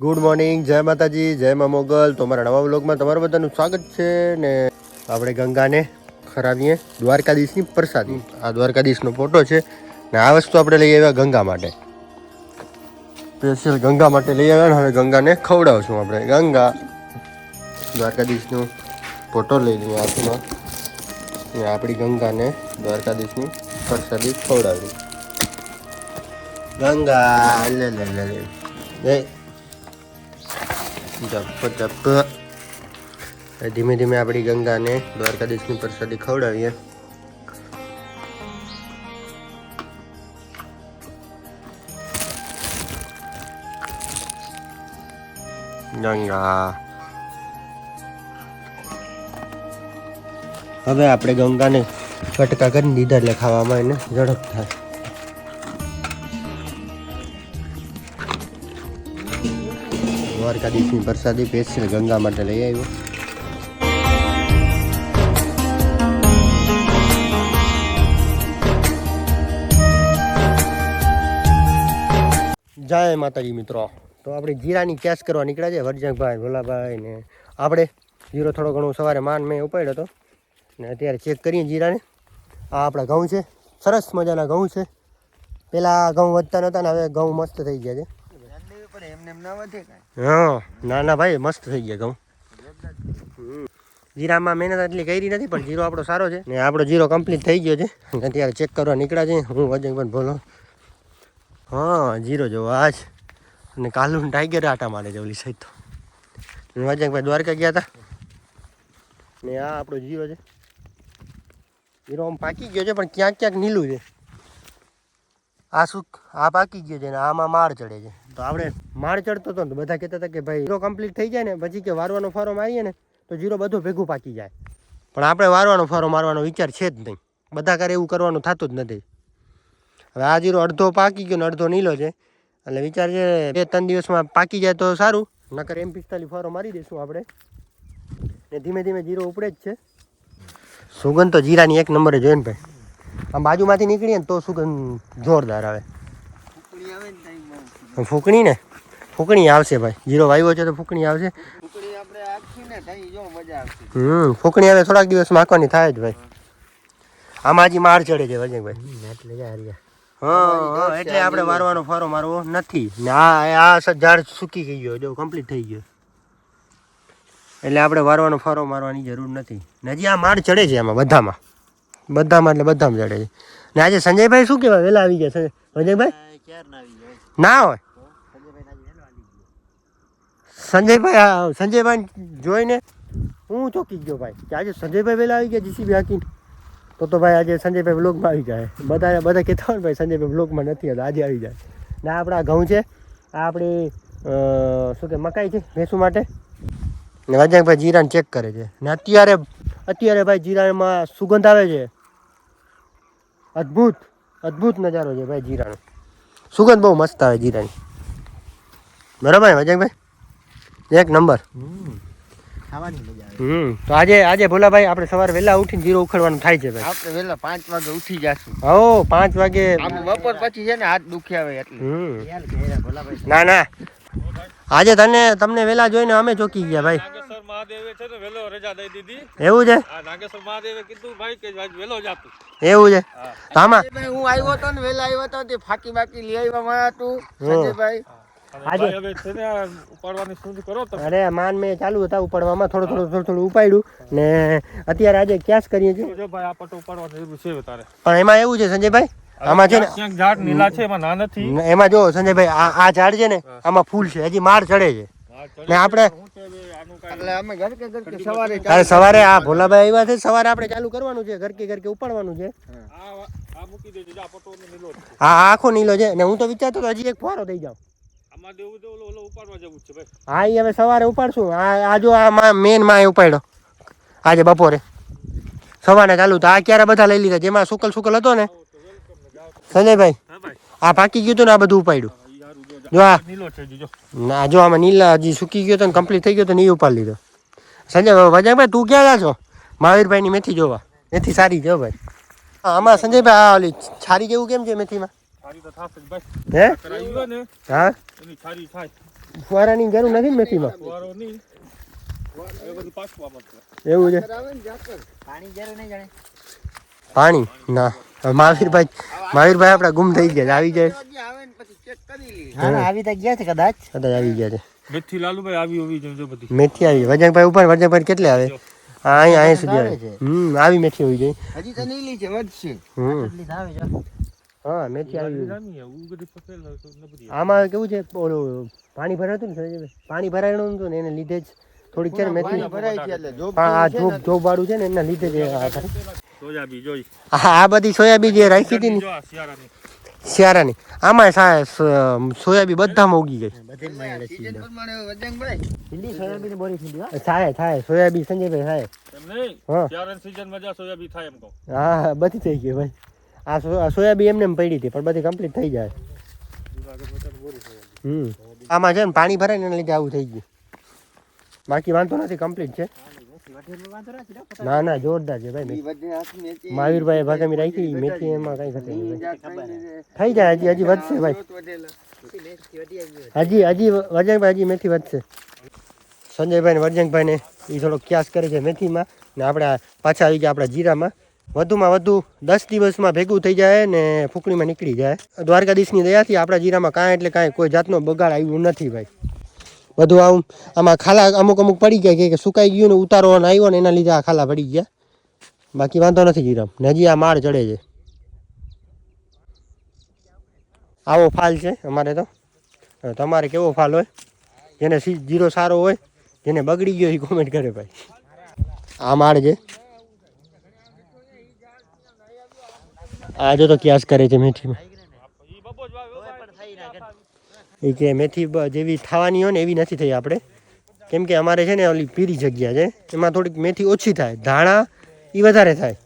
Good morning, જય માતાજી, જય મા મોગલ. તો મારા નવા વ્લોગમાં તમારું બધાનું સ્વાગત છે. ને આપણે ગંગાને ખરાવીએ દ્વારકાધીશની પ્રસાદી. આ દ્વારકાધીશનો ફોટો છે ને આ વસ્તુ આપણે લઈ આવ્યા ગંગા માટે, સ્પેશિયલ ગંગા માટે લઈ આવ્યા ને હવે ગંગાને ખવડાવશું આપણે. ગંગા દ્વારકાધીશનો ફોટો લઈ લઈએ હાથમાં ને આપણી ગંગાને દ્વારકાધીશની પ્રસાદી ખવડાવી. ગંગા લે લે લે લે જપ જપ. ધીમે ધીમે આપણી ગંગાને દ્વારકાધીશની પ્રસાદી ખવડાવીએ. ગંગા હવે આપણે ગંગાને ફટકા કરી દીધા એટલે ખાવામાં એને ઝડપ થાય. દ્વારકાધીશની પ્રસાદી સ્પેશિયલ ગંગા માટે લઈ આવ્યો. જય માતાજી મિત્રો. તો આપણે જીરાની કેસ કરવા નીકળ્યા છે વરજંગભાઈ, ભોલાભાઈ ને આપણે. જીરો થોડો ઘણો સવારે માન મેં ઉપાડ્યો હતો ને અત્યારે ચેક કરીએ જીરાને. આ આપણા ઘઉં છે, સરસ મજાના ઘઉં છે. પહેલાં ઘઉં વધતા નહોતા ને હવે ઘઉં મસ્ત થઈ ગયા છે. હા ના ના ભાઈ, મસ્ત થઈ ગયા ઘઉં. જીરામાં મહેનત એટલી કરી નથી પણ જીરો આપણો સારો છે ને આપણો જીરો કમ્પ્લીટ થઈ ગયો છે. અત્યારે ચેક કરવા નીકળ્યા છે હું, વજંગભાઈ ભોલો. હા જીરો જોવો આજ અને કાલું ટાઈગર આટા મારે છે ઓલી સાઈડ. તો વજંગભાઈ દ્વારકા ગયા હતા ને આ આપણો જીરો છે. જીરો આમ પાકી ગયો છે પણ ક્યાંક ક્યાંક નીલું છે. આ શું આ પાકી ગયો છે ને આમાં માળ ચડે છે. તો આપણે માળ ચડતો હતો ને બધા કહેતા હતા કે ભાઈ જીરો કમ્પ્લીટ થઈ જાય ને પછી કે વારવાનો ફારો મારીએ ને તો જીરો બધું ભેગું પાકી જાય. પણ આપણે વારવાનો ફારો મારવાનો વિચાર છે જ નહીં. બધા કરે એવું કરવાનું થતું જ નથી. હવે આ જીરો અડધો પાકી ગયો ને અડધો નીલો છે એટલે વિચાર છે 2-3 દિવસમાં પાકી જાય તો સારું. નકર M45 ફારો મારી દઈશું આપણે ને ધીમે ધીમે જીરો ઉપડે જ છે. સુગંધ તો જીરાની એક નંબરે જોઈએ ને ભાઈ. આમ બાજુમાંથી નીકળીએ ને તો સુગંધ જોરદાર આવે. ફૂકણી ને ફૂકણી આવશે ભાઈ. જીરો વાવ્યો છે તો ફૂકણી આવશે. ફૂકણી હવે થોડાક દિવસમાં આંકવાની થાય જ ભાઈ. આમાં હજી માર ચડે છે વજંગભાઈ. હા એટલે આપણે વારવાનો ફારો મારવો નથી ને આ ઝાડ સૂકી ગઈ ગયો જો કમ્પ્લીટ થઈ ગયો એટલે આપણે વારવાનો ફારો મારવાની જરૂર નથી. ને હજી આ માળ ચડે છે આમાં બધામાં એટલે બધામાં ચડે છે. ને આજે સંજયભાઈ શું કહેવાય વહેલા આવી ગયા છે વજંગભાઈ? ના હોય સંજયભાઈ જોઈને હું ચોકી ગયો ભાઈ કે આજે સંજયભાઈ વહેલા આવી ગયા જીસીબી હાકીને. તો ભાઈ આજે સંજયભાઈ બ્લોગમાં આવી જાય. બધા કહેતા હોય ને ભાઈ સંજયભાઈ બ્લોગમાં નથી આવતા, આજે આવી જાય. ને આપણા ઘઉં છે, આ આપણી શું કે મકાઈ છે ભેંસું માટે. ને વજંગભાઈ જીરાને ચેક કરે છે ને અત્યારે ભાઈ જીરામાં સુગંધ આવે છે. અદ્ભુત નજારો છે ભાઈ જીરાનો. સુગંધ બહુ મસ્ત આવે જીરાની. બરાબર ને વજંગભાઈ? એક નંબર. તો આજે ભોલાભાઈ આપણે સવારે વહેલા ઉઠીને જીરો ઉખડવાનું થાય છે ભાઈ. આપણે વહેલા 5 વાગે ઉઠી જશું. હો 5 વાગે. બપોર પછી છે ને હાથ દુખી આવે એટલે. ના આજે તમને વહેલા જોઈને અમે ચોકી ગયા ભાઈ. નાગેશ્વર મહાદેવે છે ને વહેલો રજા દઈ દીધી. એવું છે? હા નાગેશ્વર મહાદેવે કીધું ભાઈ કે વહેલો જાતું. એવું છે? આમાં હું આવ્યો તો ને વહેલા આવ્યો તો તે ફાકી બાકી લઈ આવ્યા માં હતું સંજયભાઈ. આજે હવે છે ને ઉપાડવાની શરૂ કરો તમે. અરે માન મેં ચાલુ હતા ઉપાડવામાં, થોડું ઉપાડ્યું ને અત્યારે આજે ક્યાસ કરીએ છીએ. જો ભાઈ આ પટો ઉપાડવા જરૂર છે તારે. પણ એમાં એવું છે સંજયભાઈ, આમાં છે ને ક્યાંક ઝાડ નીલા છે એમાં ના નથી. એમાં જો સંજયભાઈ આ ઝાડ છે ને આમાં ફૂલ છે, હજી માળ ચડે છે ને આપણે સવારે આ ભોલાભાઈ આવ્યા છે સવારે આપણે ચાલુ કરવાનું છે, ઘરકે ઉપાડવાનું છે. હા આખો નીલો છે ને હું તો વિચારતો હજી એક ફુવારો થઈ જાવ. હા એ હવે સવારે ઉપાડશું. આ જો આ મેન માં ઉપાડ્યો આજે બપોરે સવારે ચાલુ. તો આ ક્યારે બધા લઈ લીધા જેમાં સુકલ હતો ને સંજયભાઈ. આ પાકી ગયું હતું ને આ બધું ઉપાડ્યું. જો જો આમાં નીલા હજી સૂકી ગયો તો ને કમ્પ્લીટ થઈ ગયો તો નહીં ઉપાડી લીધો. સંજય વજંગભાઈ તું ક્યાં જા છો? મહાવીરભાઈની મેથી જોવા. મેથી સારી છે ભાઈ. આમાં સંજયભાઈ આ ઓલી છારી જેવું કેમ છે મેથીમાં? છારી તો થાશે જ ભાઈ. હે? હા એની છારી થાય. ફુવારાની જરૂર નથી ને મેથીમાં ફુવારો નહીં એ બધું પાછું વાપરતો એવું છે પાણી જરૂર નહીં જાણે પાણી ના મહાવીરભાઈ આપડા ગુમ થઈ ગયા આવી જાય હા ના આવી તો ગયા છે કદાચ આવી ગયા છે મેથી લાલુભાઈ આવી હોવી જોઈએ જો બધી મેથી આવી વજનભાઈ ઉપર વજનભાઈ કેટલે આવે અહીંયા સુધી આવે આવી મેથી હોવી જોઈએ હજી તો નીલી છે વધશે હા મેથી આવી બધી ફસેલ તો નબળી આમાં કેવું છે ઓલું પાણી ભરાતું ને પાણી ભરાયું નતું ને એને લીધે જ થોડીક છે ને મેથી ભરાય છે એટલે આ જોબ વાળું છે ને એના લીધે જ સોયાબી જોઈ આ બધી સોયાબીન જે રાખી હતી ને જો આ શિયાળાની શિયાળાની આમાં સોયાબીન બધામાં ઉગી ગઈ બધે મળે છે સીઝન પ્રમાણે વજનભાઈ ઠંડી સોયાબીન બોરી ઠંડી થાય સોયાબીન સંજયભાઈ થાય એમ નહીં હા. શિયાળાની સીઝનમાં જ્યાં સોયાબી થાય એમ કહું હા બધી થઈ ગઈ ભાઈ આ સોયાબીન એમને એમ પડી હતી પણ બધી કમ્પ્લીટ થઈ જાય આમાં છે ને પાણી ભરાય ને એના લીધે આવું થઈ ગયું બાકી વાંધો નથી કમ્પ્લીટ છે ના ના જોરદાર છે ભાઈ મહાવીરભાઈ ભાગામી રાખી મેથી એમાં કઈ થતું નહીં થઈ જાય હજી વધશે ભાઈ હજી વજનભાઈ હજી મેથી વધશે સંજયભાઈ ને વર્જનભાઈ ને એ થોડોક ક્યાસ કરે છે મેથીમાં ને આપણે પાછા આવી ગયા આપણા જીરામાં વધુમાં વધુ 10 દિવસમાં ભેગું થઈ જાય ને ફૂકણીમાં નીકળી જાય દ્વારકાધીશની દયાથી આપણા જીરામાં કાંઈ એટલે કાંઈ કોઈ જાતનો બગાડ આવ્યું નથી ભાઈ બધું આમાં ખાલા અમુક પડી ગયા કે સુકાઈ ગયું ને ઉતારો આવ્યો ને એના લીધે આ ખાલા પડી ગયા બાકી વાંધો નથી જીરામ ને હજી આ માળ ચડે છે આવો ફાલ છે અમારે તો તમારે કેવો ફાલ હોય જેને જીરો સારો હોય જેને બગડી ગયો એ કોમેન્ટ કરે ભાઈ આ માળ છે આ જો તો ક્યાસ કરે છે મેથીમાં એ કે મેથી જેવી થવાની હોય ને એવી નથી થઈ આપણે કેમ કે અમારે છે ને ઓલી પીરી જગ્યા છે એમાં થોડીક મેથી ઓછી થાય ધાણા એ વધારે થાય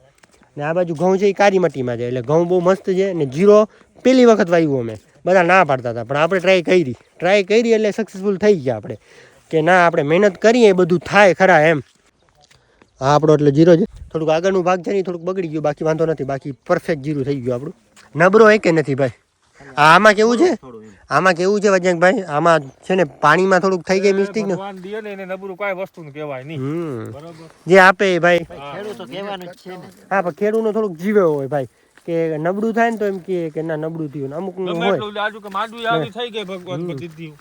ને આ બાજુ ઘઉં છે એ કાળી મટીમાં જાય એટલે ઘઉં બહુ મસ્ત છે ને જીરો પહેલી વખત વાવ્યું અમે બધા ના પાડતા હતા પણ આપણે ટ્રાય કરી એટલે સક્સેસફુલ થઈ ગયા આપણે કે ના આપણે મહેનત કરીએ એ બધું થાય ખરા એમ હા આપણો એટલે જીરો છે થોડુંક આગળનું ભાગ છે ને થોડુંક બગડી ગયું બાકી વાંધો નથી બાકી પરફેક્ટ જીરું થઈ ગયું આપણું નબળો એ કે નથી ભાઈ આમાં કેવું છે વજનભાઈ આમાં છે ને પાણીમાં થોડુંક થઈ ગઈ મિસ્ટેક ને ભગવાન દે ને એને નબળું કાંઈ વસ્તુ ને કહેવાય નહીં બરાબર જે આપે ભાઈ ખેડૂતો કહેવાનું જ છે ને હા પણ ખેડૂતનો થોડુંક જીવે હોય ભાઈ કે નબળું થાય ને તો એમ કે ના નબળું થયું ને અમુક નું હોય આજુ કે માંડવી આવી થઈ ગઈ ભગવાન દીધી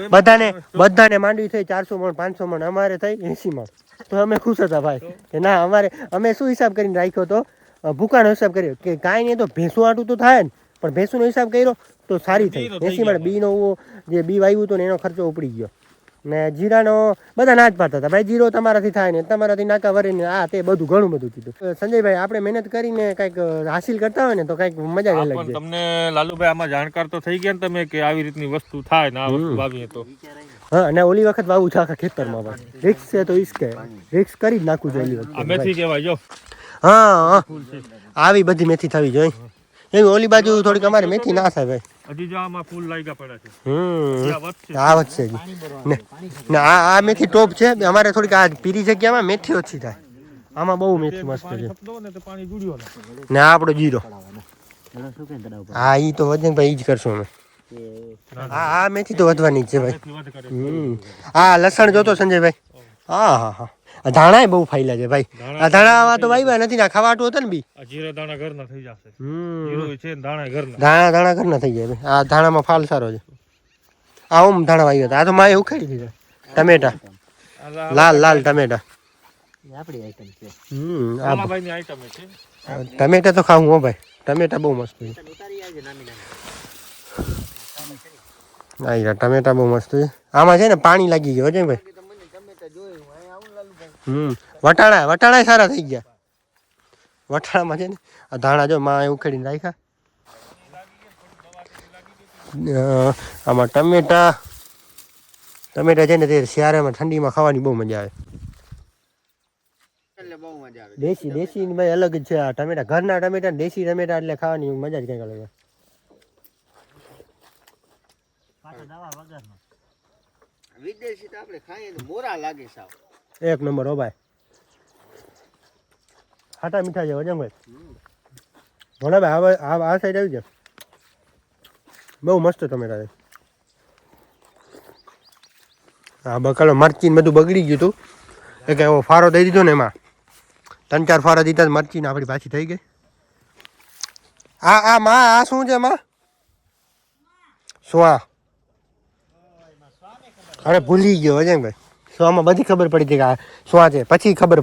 બધાને માંડવી થઈ 400 મણ 500 મણ અમારે થઈ 80 મણ તો અમે ખુશ હતા ભાઈ કે ના અમે શું હિસાબ કરીને રાખ્યો તો ભૂકાનો હિસાબ કર્યો કે કાંઈ નહીં તો ભેંસું આટું તો થાય ને પણ ભેંસુનો હિસાબ કર્યો તો સારી થઈ 80 મણ બીનો જે બી વાવ્યું હતું ને એનો ખર્ચો ઉપડી ગયો ને જીરાનો બધા ના જ પાડતા હતા ભાઈ જીરો તમારાથી થાય ને તમારાથી નાકા વરીને આ તે બધું ઘણું બધું કીધું સંજયભાઈ આપણે મહેનત કરીને કંઈક હાસિલ કરતા હોય ને તો કંઈક મજા જ અલગ છે તમને લાલુભાઈ આમાં જાણકાર તો થઈ ગયા ને તમે કે આવી રીતની વસ્તુ થાય ને આ વસ્તુ વાવીએ તો હા અને ઓલી વખત વાવું છે આખા ખેતરમાં ભાઈ રિક્સ છે તો ઈસકે રિક્સ કરી જ નાખવું જોઈએ ઓલી વખત આ મેથી કહેવાય જો હા આવી બધી મેથી થવી જોઈએ એમ ઓલી બાજુ થોડીક અમારે મેથી ના થાય ભાઈ હજી જો આમાં ફૂલ લાગ્યા પડ્યા છે આ વધશે ને આ મેથી ટોપ છે અમારે થોડીક આ પીરી જગ્યામાં મેથી ઓછી થાય આમાં બહુ મેથી મસ્ત છે પાણી જુડ્યો ને આ આપણો જીરો હા ઈ તો વજનભાઈ ઈ જ કરશું અમે આ મેથી તો વધવાની જ છે ભાઈ હા લસણ જોતો સંજયભાઈ હા ધાણા બહુ ફાયલા છે ભાઈ આ ધાણા તો ભાઈ નથી ના ખાવાતું હતું ને બી જીરા દાણા ઘરના થઈ જશે જીરો છે ને દાણા ઘરના દાણા ઘરના થઈ જાય ભાઈ આ ધાણામાં ફાલ સારો છે આ ઓમ ધાણા વાવ્યા હતા આ તો માએ ઉખાડી દીધા ટમેટા લાલ ટમેટા આપણી આઈટમ છે ભાઈની આઈટમ છે ટમેટા તો ખાવું હો ભાઈ ટમેટા બહુ મસ્ત છે ટમેટા બહુ મસ્ત છે આમાં છે ને પાણી લાગી ગયું છે ભાઈ વટાણા સારા થઈ ગયા વટાણામાં છે ને આ ધાણા જો માં ઉખેડીને રાખ્યા આમાં ટમેટા છે ને તે શિયાળામાં ઠંડીમાં ખાવાની બહુ મજા આવે દેશી ભાઈ અલગ જ છે આ ટમેટા ઘરના ટમેટા દેશી ટમેટા એટલે ખાવાની મજા જ કંઈક અલગ વિદેશી તો આપણે ખાઈએ તો મોરા લાગે સાવ એક નંબર હો ભાઈ ખાટા મીઠા છે વજનભાઈ ભોળા ભાઈ આ સાઈડ આવી જાય બહુ મસ્ત ટમેટા છે આ બકાલો મરચી ને બધું બગડી ગયું હતું એટલે એવો ફારો દઈ દીધો ને એમાં 3-4 ફારા દીધા મરચી ને આપણી પાછી થઈ ગઈ. આ માં આ શું છે માં? સ્વા. અરે ભૂલી ગયો અજયભાઈ. સ્વામાં બધી ખબર પડી હતી કે આ સ્વા છે. પછી ખબર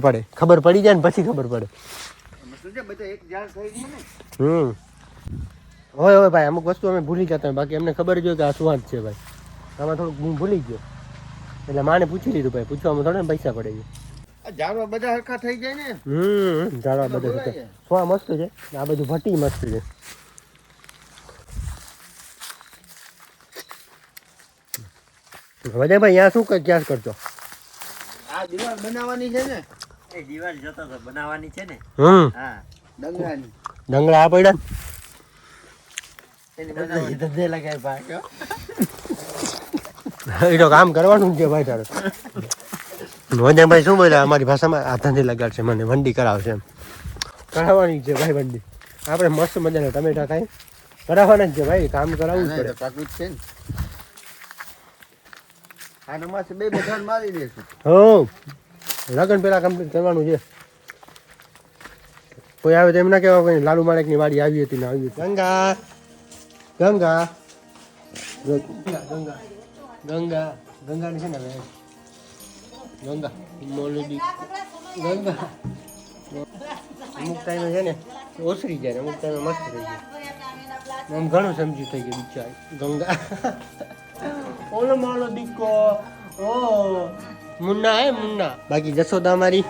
પડી જાય ને પછી ખબર પડે. હોય ભાઈ અમુક વસ્તુ અમે ભૂલી જતા હોય બાકી અમને ખબર જ હોય કે આ સ્વાદ છે ભાઈ. આમાં થોડુંક હું ભૂલી ગયો એટલે માને પૂછી લીધું ભાઈ. પૂછવામાં થોડા પૈસા પડે છે. ઝાડવા બધા હરખા થઈ જાય ને. ઝાડવા બધા છે. સ્વા મસ્ત છે. આ બધું ભટ્ટી મસ્ત છે. વજય ભાઈ ત્યાં શું ક્યાં કરતો? આ દિવાલ બનાવવાની છે ને. એ દિવાલ જોતો તો બનાવવાની છે ને. હા ડંગરાની. ડંગરા આ પડ્યા એની બનાવવાની ધંધે લગાય ભાઈ. એ તો કામ કરવાનું જ છે ભાઈ તારે. વજયભાઈ શું બોલ્યા અમારી ભાષામાં આ ધંધે લગાડશે મને વંડી કરાવશે એમ. કરાવવાની જ છે ભાઈ વંડી. આપણે મસ્ત મજાના ટમેટા ખાઈ કરાવવાના જ છે ભાઈ. કામ કરાવવું જ પડે. કાકું છે ને. આના માથે બે બધાને મારી દેશું. હો લગન પેલા કમ્પ્લીટ કરવાનું છે. કોઈ આવે તો એમ ના કહેવા કોઈ લાલુ માણેકની વાડી આવી હતી ને આવી હતી. ગંગા ગંગા ગંગા ગંગા ગંગાની છે ને હવે ગંગા મોલડી ગંગા અમુક ટાઈમે છે ને ઓસરી જાય ને અમુક ટાઈમે મસ્ત થઈ જાય. આમ ઘણું સમજ્યું થઈ ગયું બિચારી ગંગા. ઓલો મારો દીકો ઓ મુન્ના હે મુન્ના. બાકી જશોદા અમારી